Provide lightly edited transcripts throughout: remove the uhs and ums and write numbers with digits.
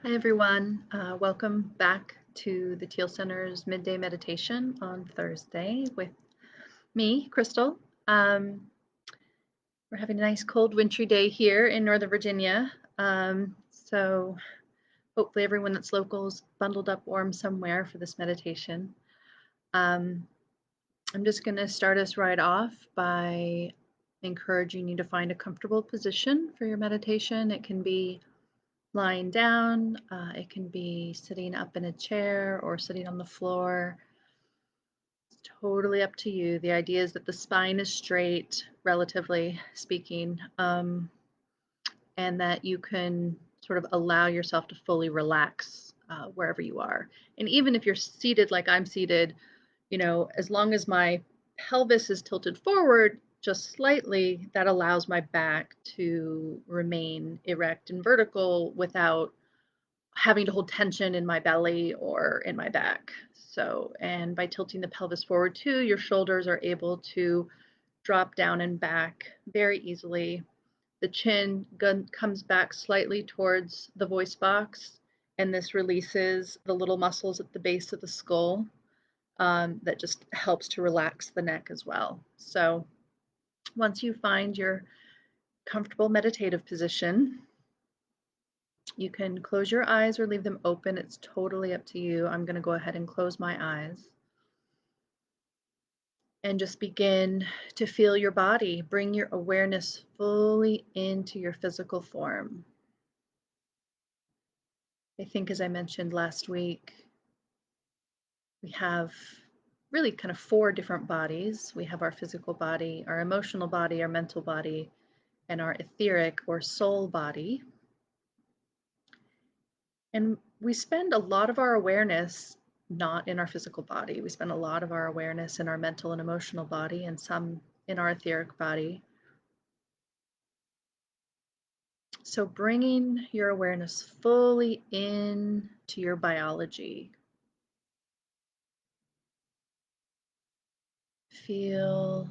Hi everyone, welcome back to the Teal Center's Midday Meditation on Thursday with me, Crystal. We're having a nice cold wintry day here in Northern Virginia, so hopefully everyone that's local is bundled up warm somewhere for this meditation. I'm just going to start us right off by encouraging you to find a comfortable position for your meditation. It can be lying down, it can be sitting up in a chair or sitting on the floor. It's totally up to you. The idea is that the spine is straight, relatively speaking, and that you can sort of allow yourself to fully relax wherever you are. And even if you're seated like I'm seated, as long as my pelvis is tilted forward just slightly, that allows my back to remain erect and vertical without having to hold tension in my belly or in my back. So, and by tilting the pelvis forward too, your shoulders are able to drop down and back very easily. The chin comes back slightly towards the voice box, and this releases the little muscles at the base of the skull. That just helps to relax the neck as well. So once you find your comfortable meditative position, you can close your eyes or leave them open. It's totally up to you. I'm going to go ahead and close my eyes and just begin to feel your body. Bring your awareness fully into your physical form. I think, as I mentioned last week, we have really kind of four different bodies. We have our physical body, our emotional body, our mental body, and our etheric or soul body. And we spend a lot of our awareness not in our physical body. We spend a lot of our awareness in our mental and emotional body and some in our etheric body. So bringing your awareness fully into your biology. Feel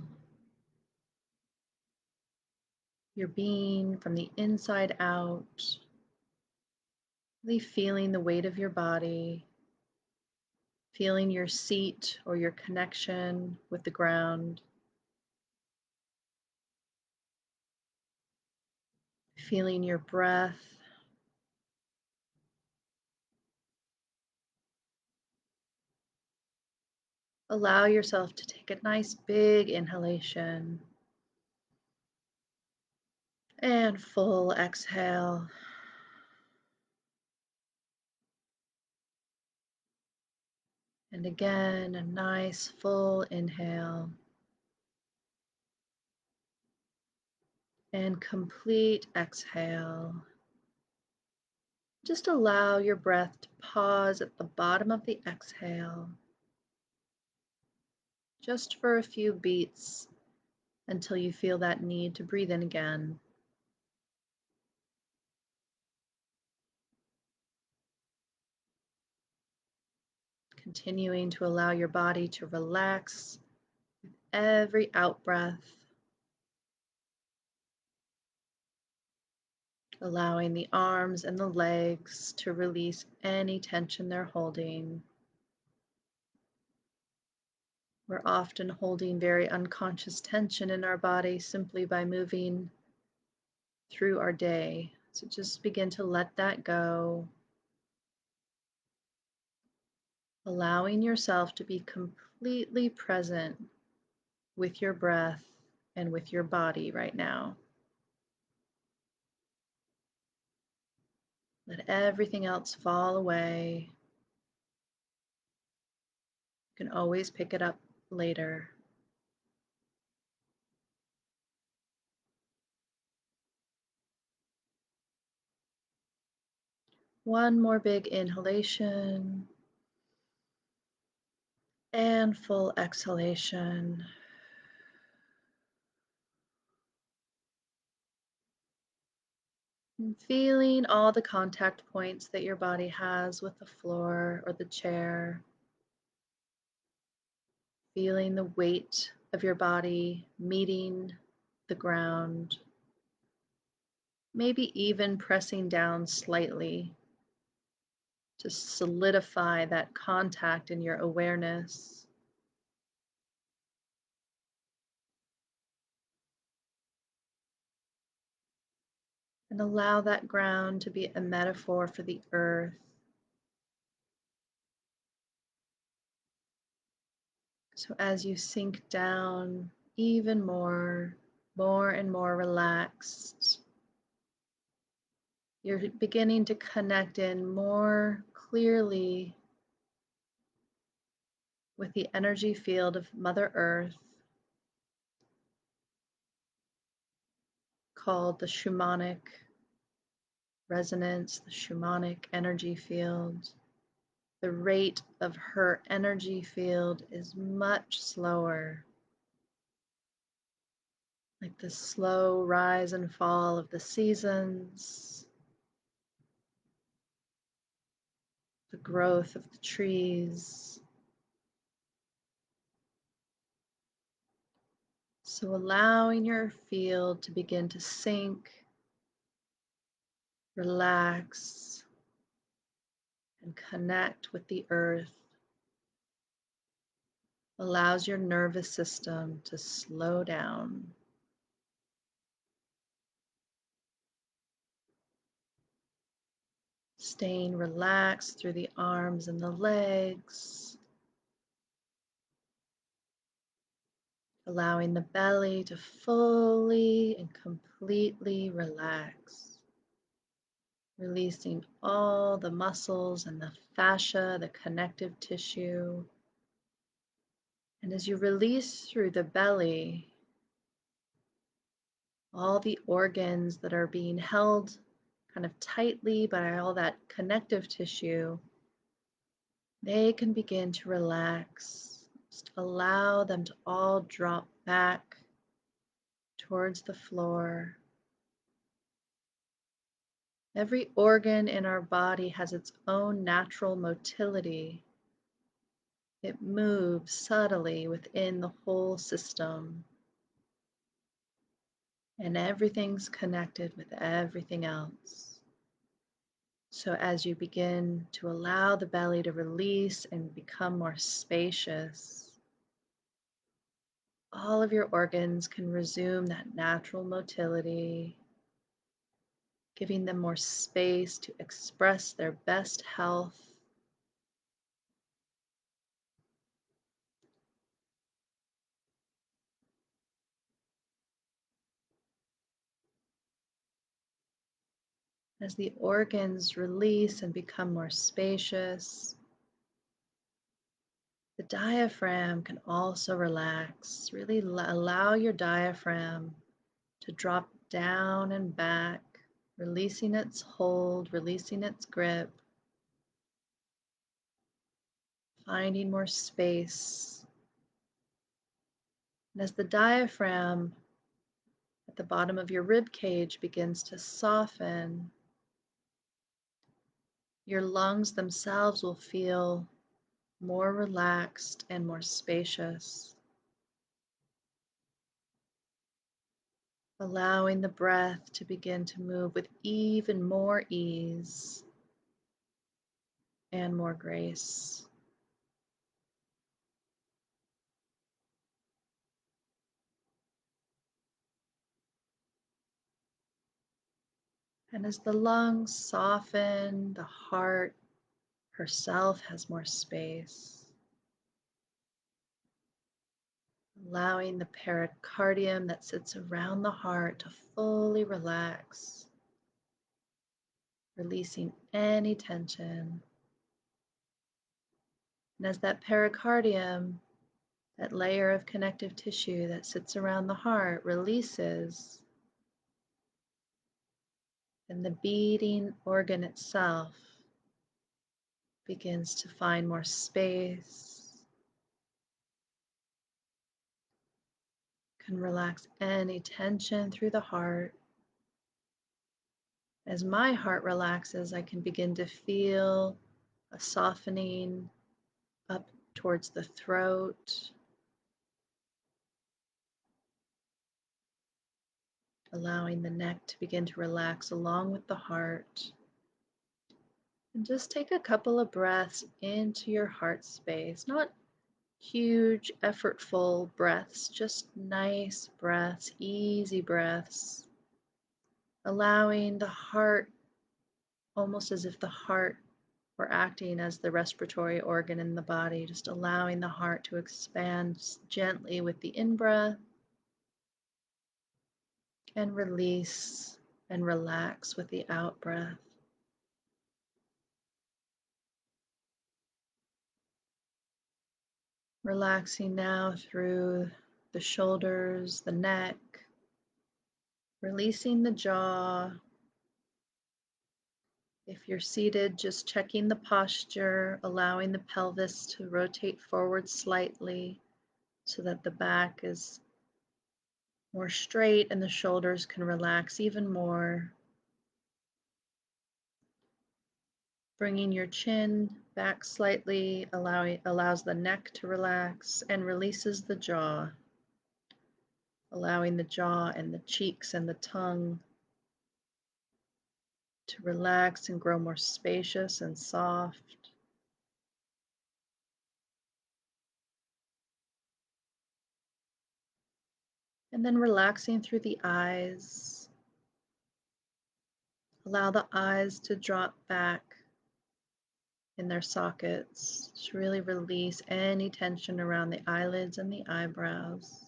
your being from the inside out, really feeling the weight of your body, feeling your seat or your connection with the ground, feeling your breath, allow yourself to take a nice big inhalation and full exhale. And again, a nice full inhale and complete exhale. Just allow your breath to pause at the bottom of the exhale, just for a few beats until you feel that need to breathe in again. Continuing to allow your body to relax with every out breath, allowing the arms and the legs to release any tension they're holding. We're often holding very unconscious tension in our body simply by moving through our day. So just begin to let that go, allowing yourself to be completely present with your breath and with your body right now. Let everything else fall away. You can always pick it up later. One more big inhalation and full exhalation. And feeling all the contact points that your body has with the floor or the chair. Feeling the weight of your body meeting the ground. Maybe even pressing down slightly to solidify that contact in your awareness. And allow that ground to be a metaphor for the earth. So as you sink down even more and more relaxed, you're beginning to connect in more clearly with the energy field of Mother Earth, called the shamanic resonance, the shamanic energy field. The rate of her energy field is much slower, like the slow rise and fall of the seasons, the growth of the trees. So allowing your field to begin to sink, relax, and connect with the earth allows your nervous system to slow down. Staying relaxed through the arms and the legs, allowing the belly to fully and completely relax, releasing all the muscles and the fascia, the connective tissue. And as you release through the belly, all the organs that are being held kind of tightly by all that connective tissue, they can begin to relax. Just allow them to all drop back towards the floor. Every organ in our body has its own natural motility. It moves subtly within the whole system, and everything's connected with everything else. So as you begin to allow the belly to release and become more spacious, all of your organs can resume that natural motility, giving them more space to express their best health. As the organs release and become more spacious, the diaphragm can also relax. Really allow your diaphragm to drop down and back, releasing its hold, releasing its grip, finding more space. And as the diaphragm at the bottom of your rib cage begins to soften, your lungs themselves will feel more relaxed and more spacious, allowing the breath to begin to move with even more ease and more grace. And as the lungs soften, the heart herself has more space, allowing the pericardium that sits around the heart to fully relax, releasing any tension. And as that pericardium, that layer of connective tissue that sits around the heart, releases, then the beating organ itself begins to find more space, can relax any tension through the heart. As my heart relaxes, I can begin to feel a softening up towards the throat, allowing the neck to begin to relax along with the heart. And just take a couple of breaths into your heart space, not huge, effortful breaths, just nice breaths, easy breaths, allowing the heart, almost as if the heart were acting as the respiratory organ in the body, just allowing the heart to expand gently with the in-breath and release and relax with the out-breath. Relaxing now through the shoulders, the neck, releasing the jaw. If you're seated, just checking the posture, allowing the pelvis to rotate forward slightly so that the back is more straight and the shoulders can relax even more. Bringing your chin back slightly allows the neck to relax and releases the jaw, allowing the jaw and the cheeks and the tongue to relax and grow more spacious and soft. And then relaxing through the eyes. Allow the eyes to drop back in their sockets. Just really release any tension around the eyelids and the eyebrows.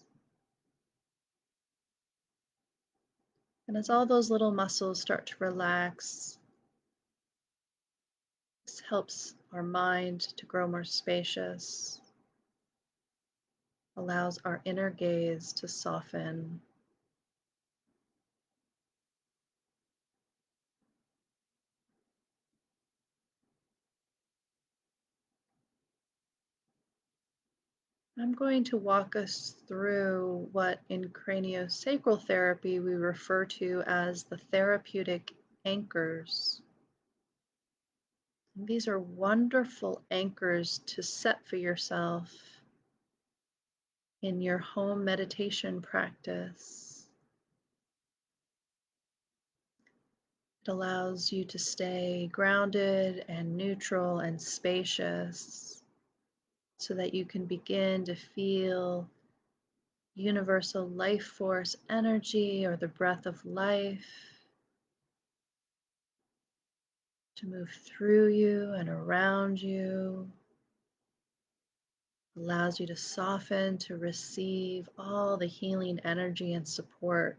And as all those little muscles start to relax, this helps our mind to grow more spacious, allows our inner gaze to soften. I'm going to walk us through what in craniosacral therapy we refer to as the therapeutic anchors. These are wonderful anchors to set for yourself in your home meditation practice. It allows you to stay grounded and neutral and spacious so that you can begin to feel universal life force energy or the breath of life to move through you and around you. Allows you to soften, to receive all the healing energy and support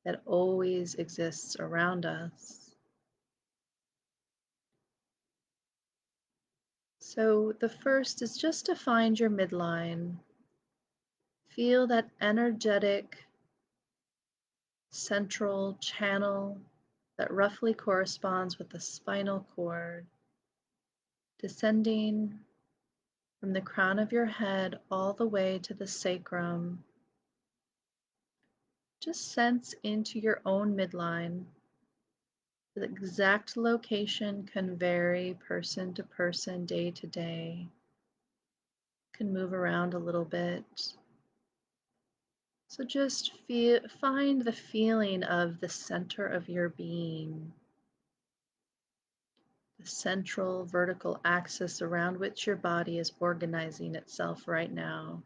that always exists around us. So the first is just to find your midline. Feel that energetic central channel that roughly corresponds with the spinal cord, descending from the crown of your head all the way to the sacrum. Just sense into your own midline. The exact location can vary person to person, day to day. Can move around a little bit. So just find the feeling of the center of your being, the central vertical axis around which your body is organizing itself right now.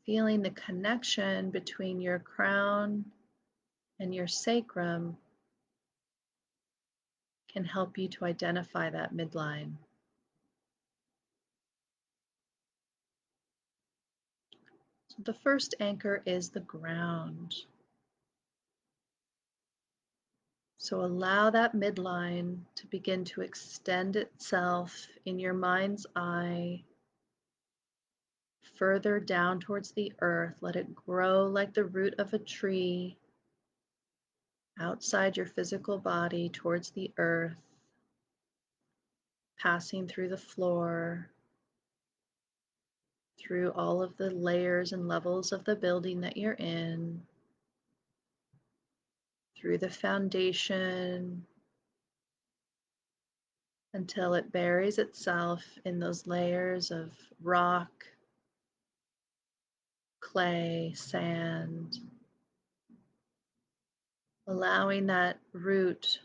Feeling the connection between your crown and your sacrum can help you to identify that midline. So the first anchor is the ground. So allow that midline to begin to extend itself in your mind's eye further down towards the earth. Let it grow like the root of a tree outside your physical body towards the earth, passing through the floor, through all of the layers and levels of the building that you're in, through the foundation, until it buries itself in those layers of rock, clay, sand, allowing that root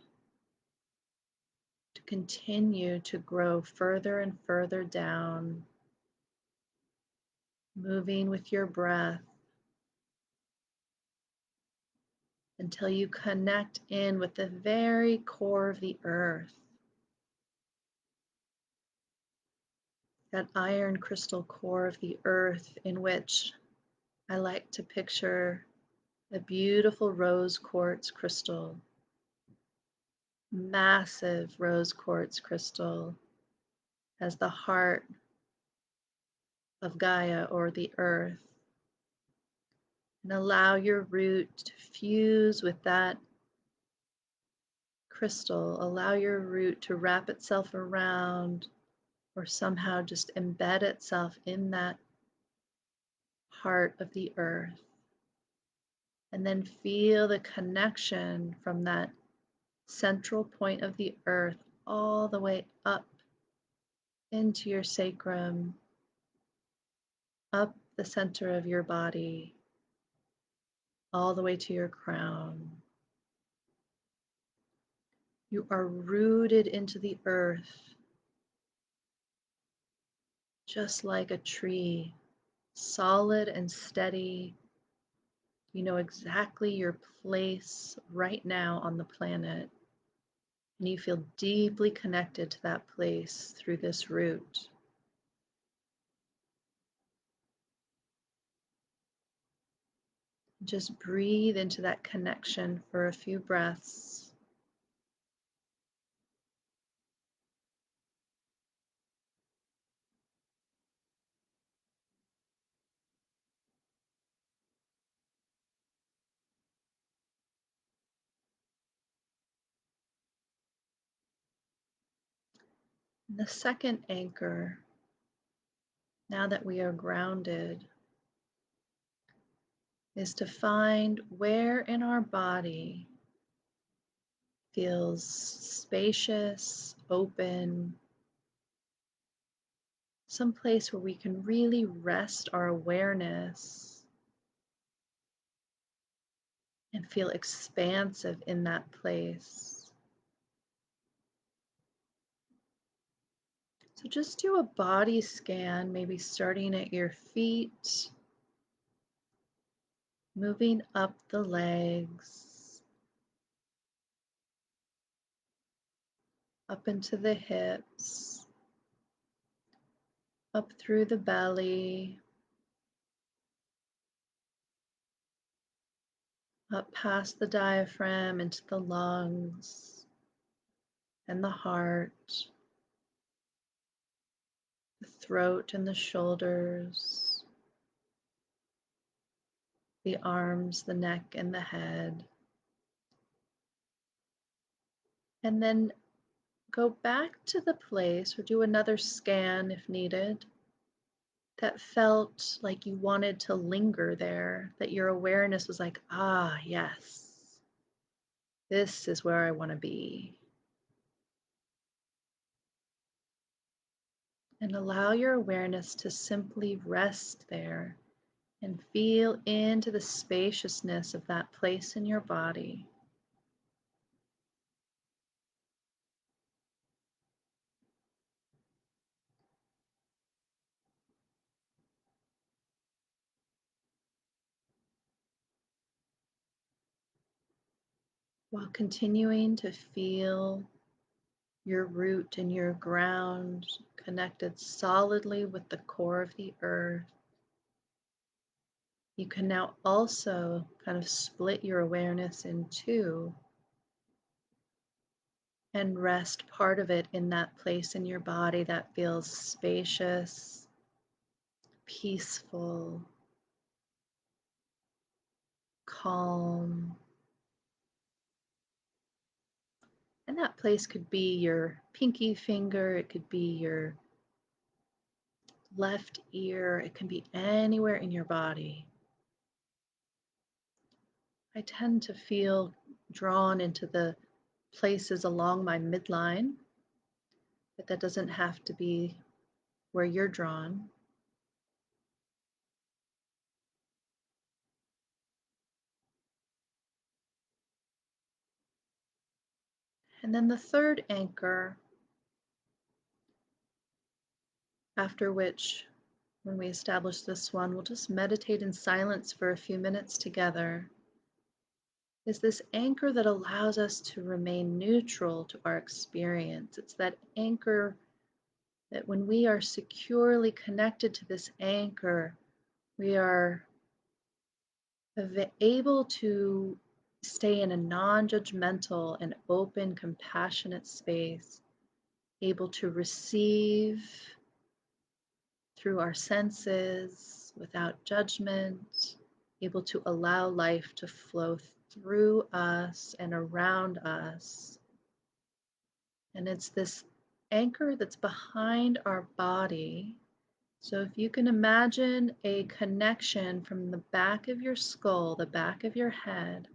to continue to grow further and further down, moving with your breath until you connect in with the very core of the earth, that iron crystal core of the earth, in which I like to picture a beautiful rose quartz crystal, massive rose quartz crystal, as the heart of Gaia or the earth. And allow your root to fuse with that crystal. Allow your root to wrap itself around or somehow just embed itself in that heart of the earth. And then feel the connection from that central point of the earth all the way up into your sacrum, up the center of your body, all the way to your crown. You are rooted into the earth, just like a tree, solid and steady. You know exactly your place right now on the planet, and you feel deeply connected to that place through this root. Just breathe into that connection for a few breaths. And the second anchor, now that we are grounded, is to find where in our body feels spacious, open, some place where we can really rest our awareness and feel expansive in that place. So just do a body scan, maybe starting at your feet, moving up the legs, up into the hips, up through the belly, up past the diaphragm into the lungs and the heart, the throat and the shoulders, the arms, the neck, and the head. And then go back to the place or do another scan if needed that felt like you wanted to linger there, that your awareness was like, ah, yes, this is where I want to be. And allow your awareness to simply rest there and feel into the spaciousness of that place in your body. While continuing to feel your root and your ground connected solidly with the core of the earth, you can now also kind of split your awareness in two and rest part of it in that place in your body that feels spacious, peaceful, calm. And that place could be your pinky finger, it could be your left ear, it can be anywhere in your body. I tend to feel drawn into the places along my midline, but that doesn't have to be where you're drawn. And then the third anchor, after which, when we establish this one, we'll just meditate in silence for a few minutes together, is this anchor that allows us to remain neutral to our experience. It's that anchor that when we are securely connected to this anchor, we are able to stay in a non-judgmental and open, compassionate space, able to receive through our senses without judgment, able to allow life to flow through us and around us. And it's this anchor that's behind our body. So if you can imagine a connection from the back of your skull, the back of your head,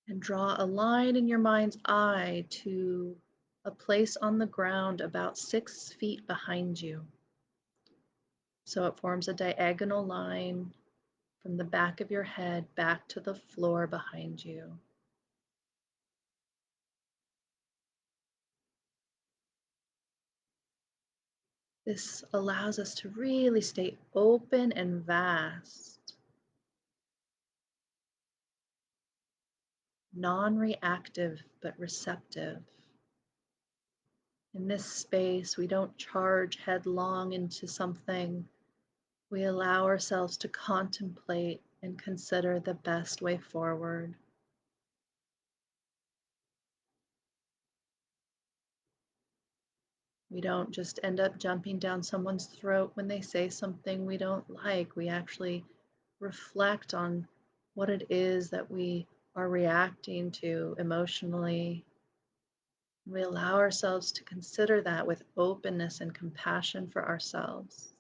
and draw a line in your mind's eye to a place on the ground about 6 feet behind you. So it forms a diagonal line from the back of your head back to the floor behind you. This allows us to really stay open and vast, non-reactive but receptive. In this space, we don't charge headlong into something. We allow ourselves to contemplate and consider the best way forward. We don't just end up jumping down someone's throat when they say something we don't like. We actually reflect on what it is that we are reacting to emotionally. We allow ourselves to consider that with openness and compassion for ourselves.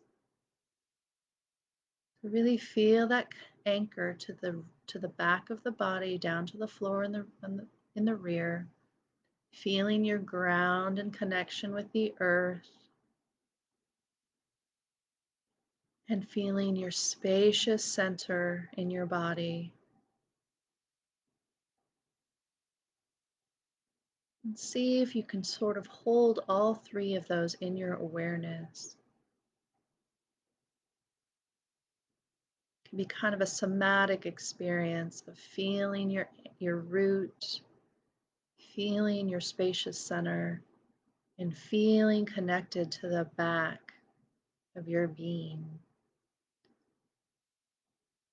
To really feel that anchor to the back of the body, down to the floor in the rear, feeling your ground and connection with the earth, and feeling your spacious center in your body. And see if you can sort of hold all three of those in your awareness. It can be kind of a somatic experience of feeling your root, feeling your spacious center, and feeling connected to the back of your being.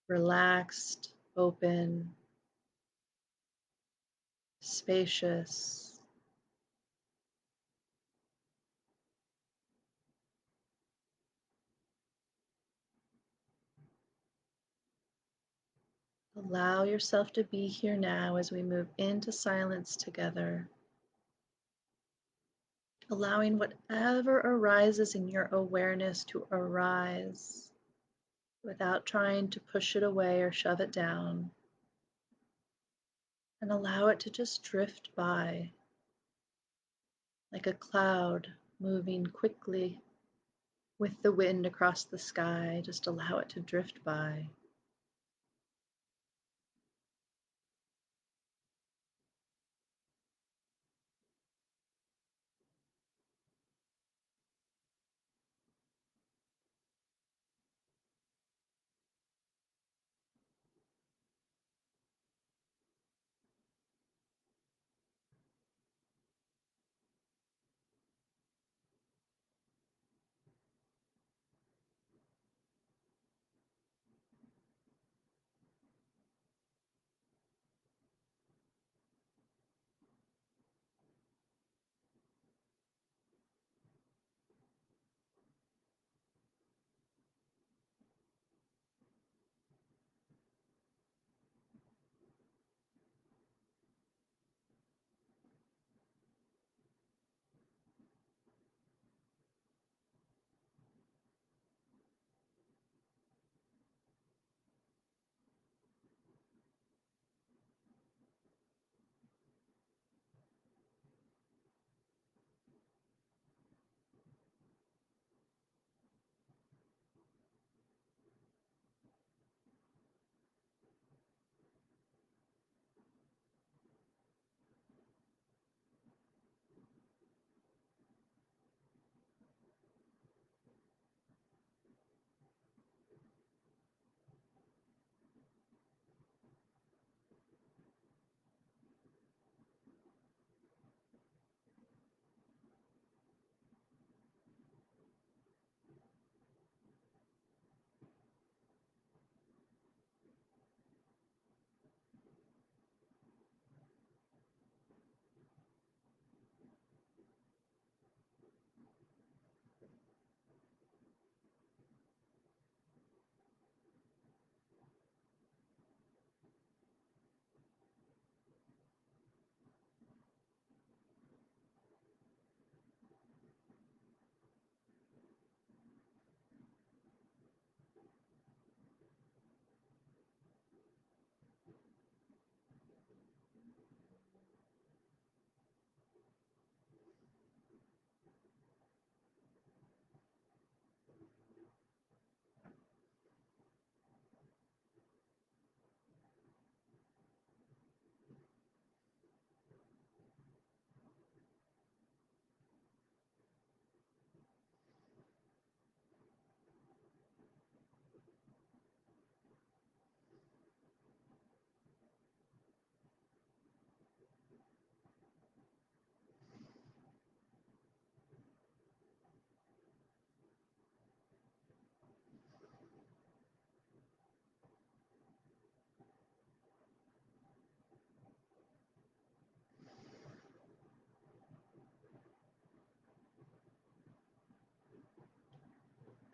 Relaxed, open, spacious. Allow yourself to be here now as we move into silence together. Allowing whatever arises in your awareness to arise without trying to push it away or shove it down. And allow it to just drift by like a cloud moving quickly with the wind across the sky. Just allow it to drift by.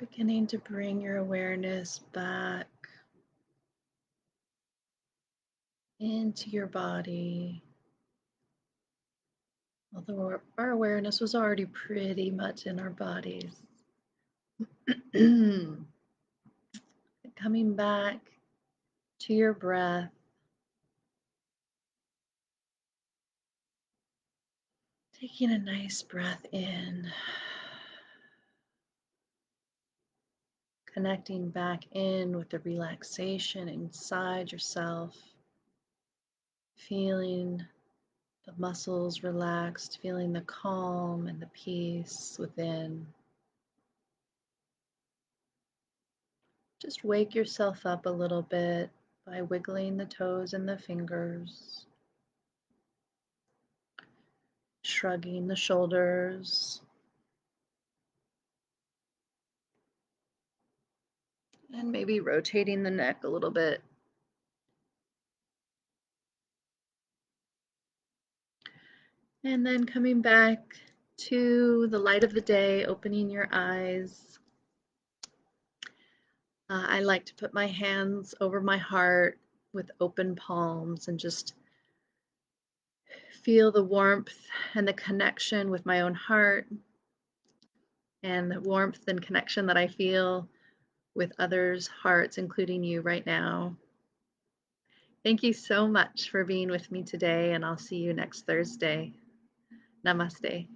Beginning to bring your awareness back into your body. Although our awareness was already pretty much in our bodies. Coming back to your breath. Taking a nice breath in. Connecting back in with the relaxation inside yourself. Feeling the muscles relaxed, feeling the calm and the peace within. Just wake yourself up a little bit by wiggling the toes and the fingers, shrugging the shoulders, and maybe rotating the neck a little bit. And then coming back to the light of the day, opening your eyes. I like to put my hands over my heart with open palms and just feel the warmth and the connection with my own heart and the warmth and connection that I feel with others' hearts, including you right now. Thank you so much for being with me today, and I'll see you next Thursday. Namaste.